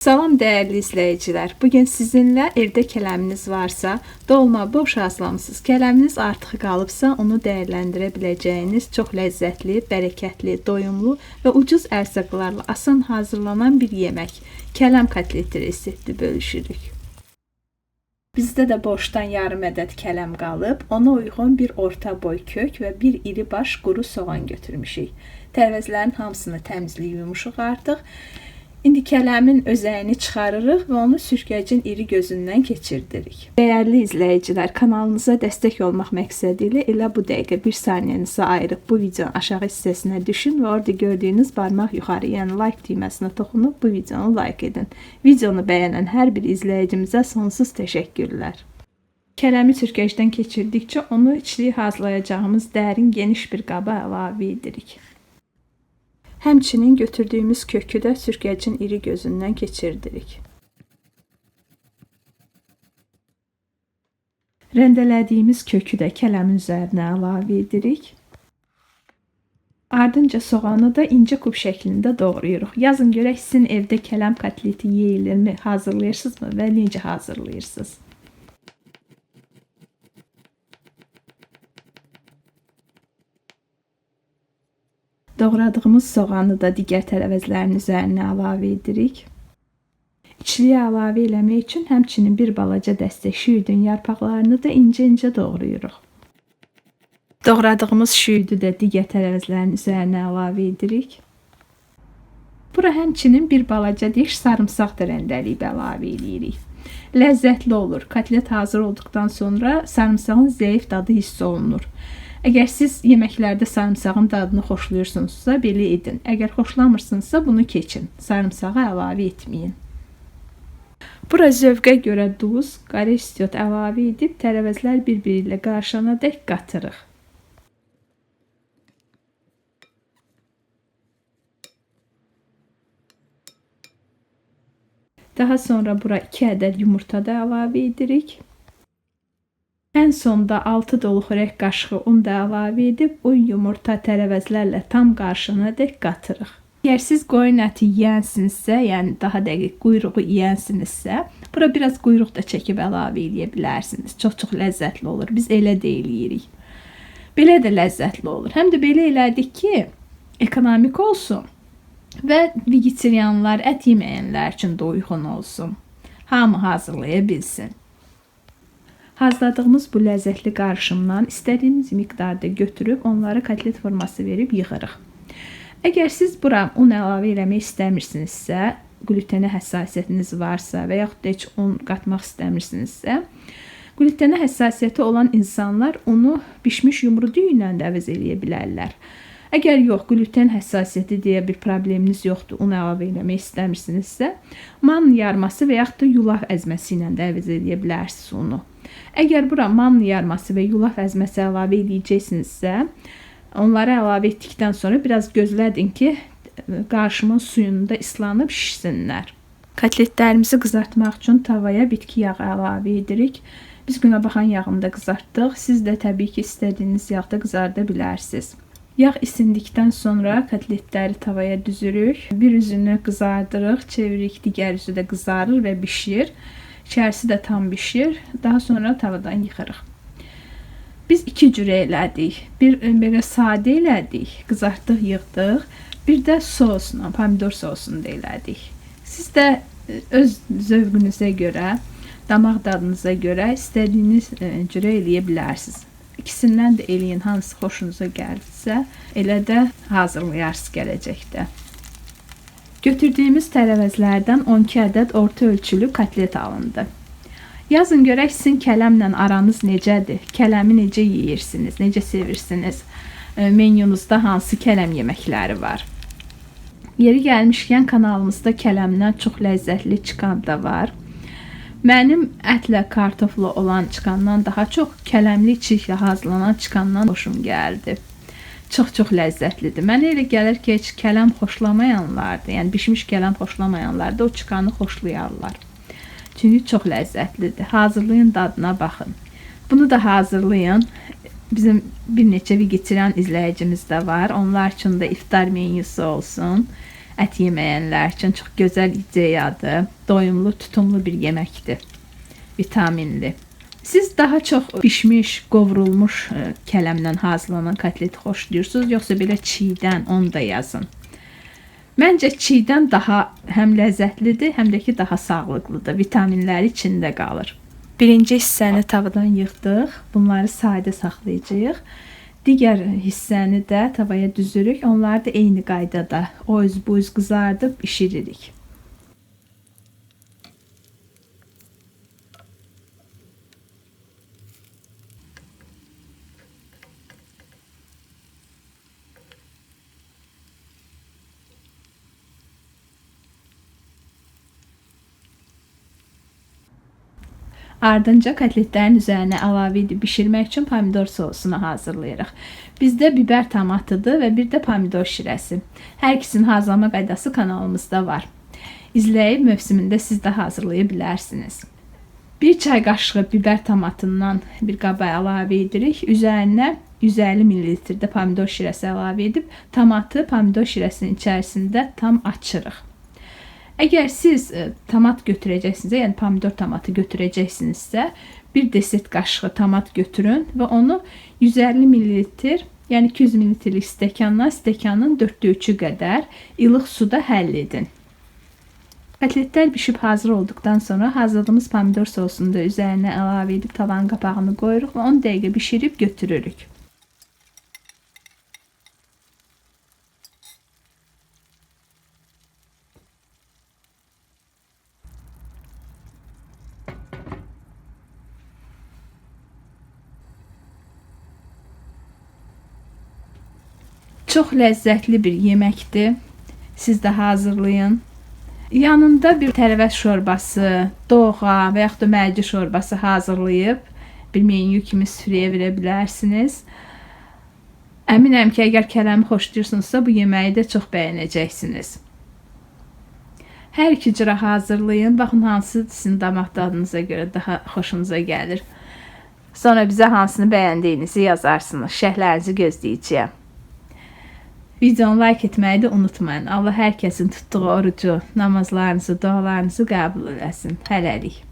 Salam dəyərli izləyicilər. Bugün sizinlə evdə kələminiz varsa, dolma boş hazırlamısınız. Kələminiz artıq qalıbsa, onu dəyərləndirə biləcəyiniz çox ləzzətli, bərəkətli, doyumlu və ucuz ərzaqlarla asan hazırlanan bir yemək. Kələm kotleti resepti bölüşürük. Bizdə də boşdan yarım ədəd kələm qalıb, ona uyğun bir orta boy kök və bir iri baş quru soğan götürmüşük. Tərəvəzlərin hamısını təmizləyib yumuşuq artıq. İndi kələmin özəyini çıxarırıq və onu sürkəcin iri gözündən keçirdirik. Dəyərli izləyicilər, kanalımıza dəstək olmaq məqsədi ilə elə bu dəqiqə 1 saniyənizi ayırıb bu videonun aşağı hissəsinə düşün və orada gördüyünüz barmaq yuxarı, yəni like düyməsinə toxunub bu videonu like edin. Videonu bəyənən hər bir izləyicimizə sonsuz təşəkkürlər. Kələmi sürkəcdən keçirdikcə onu içliyi hazırlayacağımız dərin geniş bir qaba əlavə edirik. Həmçinin götürdüyümüz kökü də sürkəcin iri gözündən keçirdirik. Rəndələdiyimiz kökü də kələmin üzərinə əlavə edirik. Ardınca soğanı da incə kub şəklində doğrayırıq. Yazın görək sizin evdə kələm kotleti yeyilirmi, hazırlayırsınızmı və necə hazırlayırsınız? Doğradığımız soğanı da digər tərəvəzlərin üzərinə əlavə edirik. İçliyi əlavə eləmək üçün həmçinin bir balaca dəstə şüydün yarpaqlarını da incə-incə doğrayırıq. Doğradığımız şüydü də digər tərəvəzlərin üzərinə əlavə edirik. Bura həmçinin bir balaca diş sarımsaq da rəndəliyib əlavə edirik. Ləzzətli olur. Kotlet hazır olduqdan sonra sarımsağın zəif dadı hiss olunur. Əgər siz yeməklərdə sarımsağın dadını xoşlayırsınızsa, belə edin. Əgər xoşlamırsınızsa, bunu keçin. Sarımsağı əlavə etməyin. Bura zövqə görə duz, qara istiot əlavə edib, tərəvəzlər bir-biri ilə qarışana dək qatırıq. Daha sonra bura 2 ədəd yumurta da əlavə edirik. Ən sonda 6 dolu xörək qaşığı un da əlavə edib, un, yumurta, tərəvəzlərlə tam qarışana dək qatırıq. Əgər siz qoyun əti yeyənsinizsə, yəni daha dəqiq quyruğu yeyənsinizsə, bura biraz quyruq da çəkib əlavə edə bilərsiniz. Çox ləzzətli olur. Biz elə də eləyirik. Belə də ləzzətli olur. Həm də belə elədik ki, ekonomik olsun və vegetarianlar, ət yeməyənlər üçün də uyğun olsun. Hamı hazırlaya bilsin. Hazırladığımız bu ləzzətli qarışımdan istədiyimiz miqdarda götürüb onları kotlet forması verib yığırıq. Əgər siz bura un əlavə eləmək istəmirsinizsə, glutenə həssasiyyətiniz varsa və yaxud da heç un qatmaq istəmirsinizsə, glutenə həssasiyyəti olan insanlar unu bişmiş yumru düyü ilə də əvəz eləyə bilərlər. Əgər yox, gluten həssasiyyəti deyə bir probleminiz yoxdur, un əlavə eləmək istəmirsinizsə, manna yarması və yaxud da yulaf əzməsi ilə də əvəz eləyə bilərsiniz unu. Əgər bura manna yarması və yulaf əzməsi əlavə edəcəksinizsə, onları əlavə etdikdən sonra biraz gözlədin ki, qarışımın suyunda islanıb şişsinlər. Kotletlərimizi qızartmaq üçün tavaya bitki yağı əlavə edirik. Biz günəbaxan yağında qızartdıq. Siz də təbii ki, istədiyiniz yağda qızarda bilərsiniz. Yağ isindikdən sonra kotletləri tavaya düzürük. Bir üzünü qızardırıq, çeviririk, digər üzü də qızarır və bişir. İçərisi də tam bişir. Daha sonra tavadan yıxırıq. Biz 2 cür elədik. Bir belə sadə elədik, qızartdıq, yığdıq. Bir də sosla, pomidor sosunu da elədik. Siz də öz zövqünüzə görə, damaq dadınıza görə istədiyiniz cürə eləyə bilərsiniz. İkisindən də eləyin, hansı xoşunuza gəlirsə, elə də hazırlayarsınız gələcəkdə. Götürdüyümüz tərəvəzlərdən 12 ədəd orta ölçülü kotlet alındı. Yazın görək sizin kələmlə aranız necədir? Kələmi necə yeyirsiniz? Necə sevirsiniz? Menyunuzda hansı kələm yeməkləri var? Yeri gəlmişkən kanalımızda kələmdən çox ləzzətli çıxan da var. Mənim ətlə kartofla olan çıxandan daha çox kələmli çirklə hazırlanan çıxandan xoşum gəldi. Çox ləzzətlidir. Mənə elə gəlir ki, heç kələm xoşlamayanlardır, yəni bişmiş kələm xoşlamayanlar da o çıxanı xoşlayarlar. Çünki çox ləzzətlidir. Hazırlayın, dadına baxın. Bunu da hazırlayın. Bizim bir neçə vegetarian izləyicimiz də var. Onlar üçün də iftar menyusu olsun. ət yeməyənlər üçün çox gözəl ideyadır. Doyumlu, tutumlu bir yeməkdir. Vitaminli. Siz daha çox pişmiş, qovrulmuş kələmdən hazırlanan kotleti xoşlayırsınız, yoxsa belə çiğdən, onu da yazın. Məncə çiğdən daha həm ləzzətlidir, həm də ki daha sağlıqlıdır. Vitaminləri içində qalır. Birinci hissəni tavadan yığdıq. Bunları sadə saxlayacağıq. Digər hissəni də tavaya düzürük. Onları da eyni qaydada o üz bu üz qızardıb bişiririk. Ardınca kotletlərin üzərinə əlavə edib bişirmək üçün pomidor sosunu hazırlayırıq. Bizdə biber tomatıdır və bir də pomidor şirəsi. Hər ikisinin hazırlama qaydası kanalımızda var. İzləyib mövsümündə siz də hazırlaya bilərsiniz. Bir çay qaşığı biber tomatından bir qaba əlavə edirik. Üzərinə 150 ml pomidor şirəsi əlavə edib tomatı pomidor şirəsinin içərisində tam açırıq. Əgər siz tomat götürəcəksinizsə, yəni pomidor tomatı götürəcəksinizsə, bir deset qaşığı tomat götürün və onu 150 ml, yəni 200 ml stəkandan stəkanın 4/3 qədər ilıq suda həll edin. Kotletlər bişib hazır olduqdan sonra hazırladığımız pomidor sosunu da üzərinə əlavə edib tavanın qapağını qoyuruq və 10 dəqiqə bişirib götürürük. Çox ləzzətli bir yeməkdir. Siz də hazırlayın. Yanında bir tərəvəz şorbası, doğa və yaxud da mərci şorbası hazırlayıb bir menyu kimi süfrəyə verə bilərsiniz. Əminəm ki, əgər kələmi xoşlayırsınızsa, bu yeməyi də çox bəyənəcəksiniz. Hər iki cürə hazırlayın. Baxın, hansı sizin damaq tadınıza görə daha xoşunuza gəlir. Sonra bizə hansını bəyəndiyinizi yazarsınız. Şərhlərinizi gözləyəcəyəm. Videonu like etməyi də unutmayın. Allah hər kəsin tutduğu orucu, namazlarınızı, dualarınızı qəbul eləsin. Hələlik.